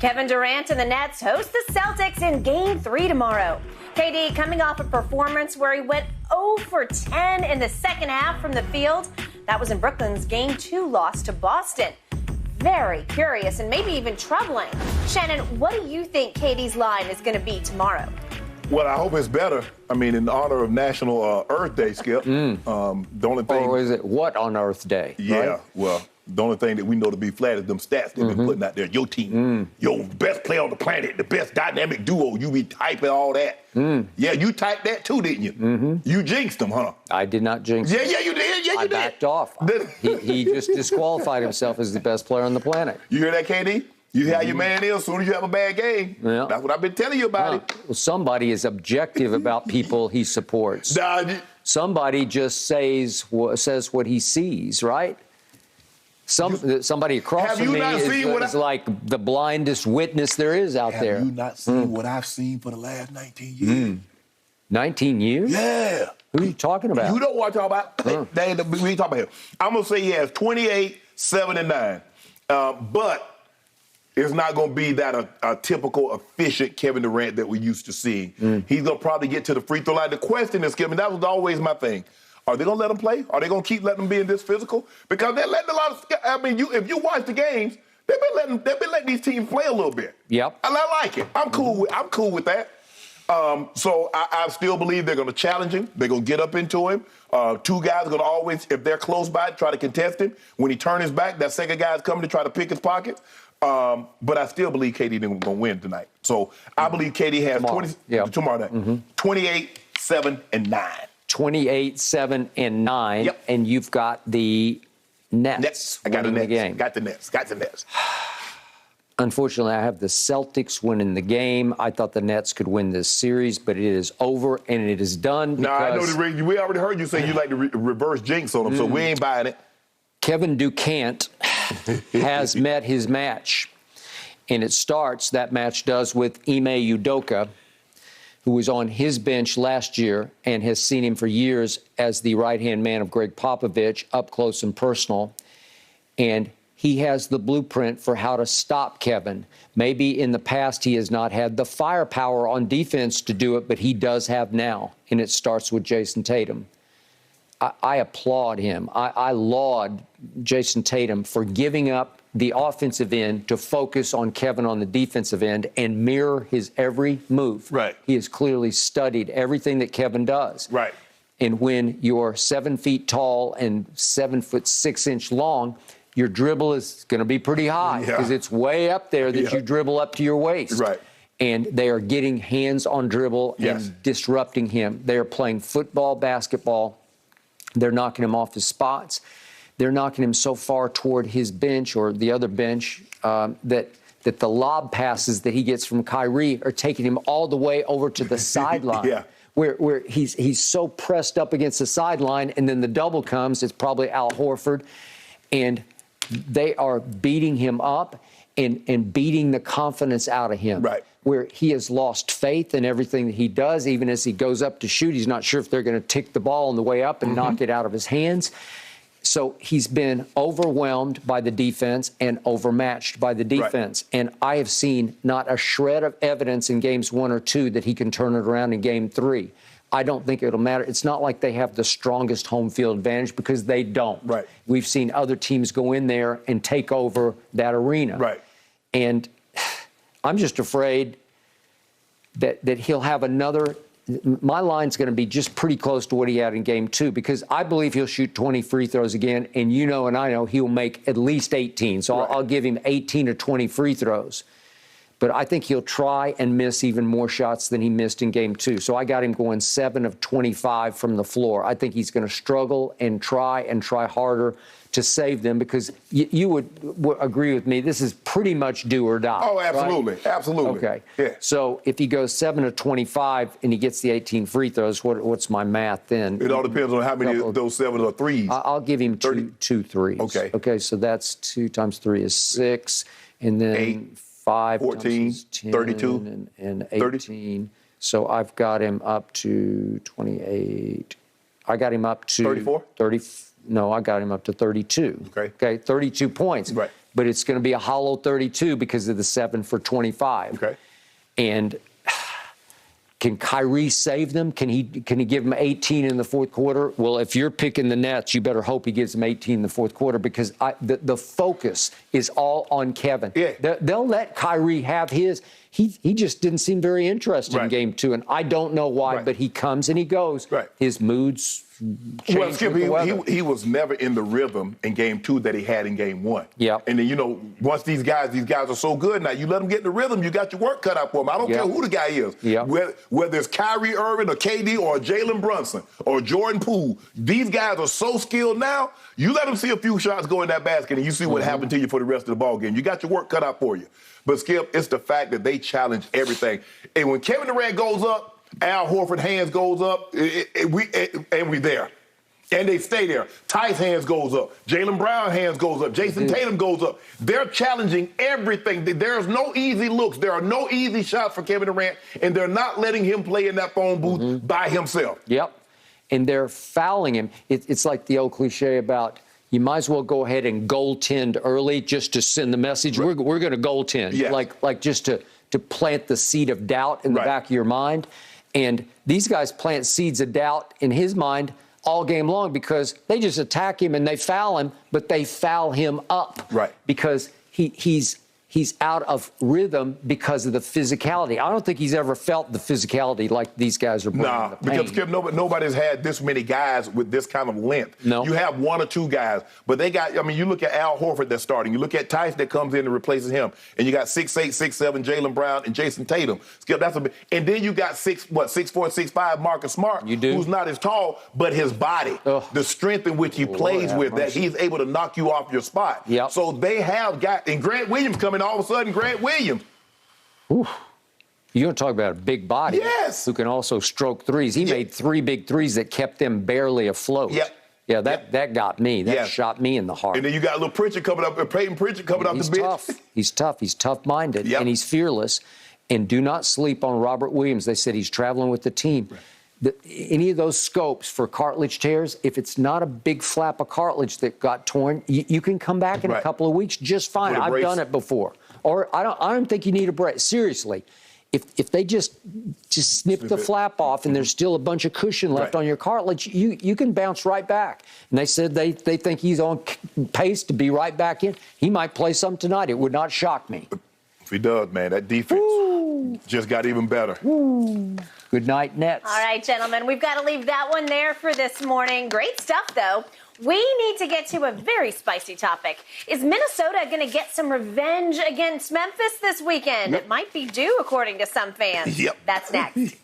Kevin Durant and the Nets host the Celtics in Game 3 tomorrow. KD coming off a performance where he went 0 for 10 in the second half from the field. That was in Brooklyn's Game 2 loss to Boston. Very curious and maybe even troubling. Shannon, what do you think KD's line is going to be tomorrow? Well, I hope it's better. I mean, in honor of National Earth Day, Skip. The only thing. Or is it what on Earth Day? Yeah, right? Well, the only thing that we know to be flat is them stats they've been putting out there. Your team, your best player on the planet, the best dynamic duo. You be typing all that. Yeah, you typed that too, didn't you? You jinxed them, huh? I did not jinx Yeah, him. yeah, you did. Yeah, you did. I backed off. He just disqualified himself as the best player on the planet. You hear that, KD? You how your man is as soon as you have a bad game. Yeah. That's what I've been telling you about it. Well, somebody is objective about people he supports. Somebody just says what he sees, right? Somebody across from me is like the blindest witness there is out there. Have you not seen what I've seen for the last 19 years? 19 years? Yeah. Who are you talking about? You know what I'm talking about? We ain't talking about him. I'm going to say he has 28, 7, and 9. But it's not going to be that a typical efficient Kevin Durant that we used to seeing. He's going to probably get to the free throw line. The question is, Kevin, that was always my thing. Are they going to let him play? Are they going to keep letting him be in this physical? Because they're letting a lot of. I mean, if you watch the games, they've been letting these teams play a little bit. Yep. And I like it. I'm cool with that. So I still believe they're going to challenge him. They're going to get up into him. Two guys are going to always, if they're close by, try to contest him. When he turns his back, that second guy is coming to try to pick his pocket. But I still believe KD is going to win tonight. So I believe KD has tomorrow night. 28, 7, and 9. 28, 7, and 9. Yep. And you've got the Nets. I got the Nets. The game. Got the Nets. Unfortunately, I have the Celtics winning the game. I thought the Nets could win this series, but it is over and it is done. No, I know we already heard you say you like to reverse jinx on them, so we ain't buying it. Kevin Durant has met his match, and that match does with Ime Udoka, who was on his bench last year and has seen him for years as the right-hand man of Greg Popovich, up close and personal. And he has the blueprint for how to stop Kevin. Maybe in the past he has not had the firepower on defense to do it, but he does have now, and it starts with Jason Tatum. I applaud him. I laud Jason Tatum for giving up the offensive end to focus on Kevin on the defensive end and mirror his every move. Right. He has clearly studied everything that Kevin does. Right. And when you're 7 feet tall and 7 foot 6 inch long, your dribble is going to be pretty high because it's way up there that you dribble up to your waist. Right. And they are getting hands on dribble and disrupting him. They are playing football, basketball. They're knocking him off his spots. They're knocking him so far toward his bench or the other bench that the lob passes that he gets from Kyrie are taking him all the way over to the sideline. Where he's so pressed up against the sideline, and then the double comes. It's probably Al Horford, and they are beating him up and beating the confidence out of him. Right. Where he has lost faith in everything that he does. Even as he goes up to shoot, he's not sure if they're going to tick the ball on the way up and knock it out of his hands. So he's been overwhelmed by the defense and overmatched by the defense. Right. And I have seen not a shred of evidence in games 1 or 2 that he can turn it around in game 3. I don't think it'll matter. It's not like they have the strongest home field advantage because they don't. Right. We've seen other teams go in there and take over that arena. Right. And I'm just afraid that he'll have another. My line's going to be just pretty close to what he had in game 2 because I believe he'll shoot 20 free throws again. And you know and I know he'll make at least 18. So I'll give him 18 or 20 free throws. But I think he'll try and miss even more shots than he missed in game 2. So I got him going 7 of 25 from the floor. I think he's going to struggle and try harder to save them because you would agree with me. This is pretty much do or die. Oh, absolutely. Right? Absolutely. Okay. Yeah. So if he goes 7 of 25 and he gets the 18 free throws, what's my math then? It all depends on how many of those 7 are threes. I'll give him two threes. Okay. Okay, so that's 2 times 3 is 6. And then 8, 5 14, 10, 32, and 18. 30. So I've got him up to 28. I got him up to 34? No, I got him up to 32. Okay, 32 points. Right. But it's going to be a hollow 32 because of the 7 for 25. Okay. And can Kyrie save them? Can he give them 18 in the fourth quarter? Well, if you're picking the Nets, you better hope he gives them 18 in the fourth quarter because the focus is all on Kevin. Yeah. They'll let Kyrie have his. He just didn't seem very interested in game 2, and I don't know why, but he comes and he goes. Right. His moods change. Well, Skip, he was never in the rhythm in game 2 that he had in game 1. Yeah. And then, once these guys are so good now, you let them get in the rhythm, you got your work cut out for them. I don't care who the guy is. Yeah. Whether it's Kyrie Irving or KD or Jalen Brunson or Jordan Poole, these guys are so skilled now, you let them see a few shots go in that basket and you see what happened to you for the rest of the ball game. You got your work cut out for you. But, Skip, it's the fact that they challenge everything. And when Kevin Durant goes up, Al Horford's hands goes up, and we there. And they stay there. Ty's hands goes up. Jaylen Brown hands goes up. Jason Tatum goes up. They're challenging everything. There's no easy looks. There are no easy shots for Kevin Durant, and they're not letting him play in that phone booth by himself. Yep. And they're fouling him. It's like the old cliche about you might as well go ahead and goaltend early just to send the message. Right. We're going to goaltend, like just to plant the seed of doubt in the back of your mind. And these guys plant seeds of doubt in his mind all game long because they just attack him and they foul him, but they foul him up. Right. Because he's out of rhythm because of the physicality. I don't think he's ever felt the physicality like these guys are bringing. Nah, because Skip, nobody's had this many guys with this kind of length. No. You have 1 or 2 guys, but they got, you look at Al Horford that's starting. You look at Tice that comes in and replaces him, and you got 6'8", 6'7", Jaylen Brown and Jason Tatum. Skip, and then you got 6'4", 6'5", Marcus Smart, who's not as tall, but his body, the strength in which he plays with, that he's able to knock you off your spot. Yep. So they have got, and Grant Williams coming all of a sudden, Grant Williams. Oof. You're going to talk about a big body. Yes. Who can also stroke threes. He made 3 big threes that kept them barely afloat. Yep. Yeah, that got me. That shot me in the heart. And then you got little Pritchard coming up, Peyton Pritchard coming up the bench. Tough. He's tough. He's tough-minded, and he's fearless. And do not sleep on Robert Williams. They said he's traveling with the team. Right. Any of those scopes for cartilage tears, if it's not a big flap of cartilage that got torn, you can come back in a couple of weeks just fine. I've done it before. Or I don't think you need a brace. Seriously, if they just snip the flap off and there's still a bunch of cushion left on your cartilage, you can bounce right back. And they said they think he's on pace to be right back in. He might play some tonight. It would not shock me. If he does, man, that defense just got even better. Good night, Nets. All right, gentlemen, we've got to leave that one there for this morning. Great stuff, though. We need to get to a very spicy topic. Is Minnesota going to get some revenge against Memphis this weekend? It might be due, according to some fans. That's next.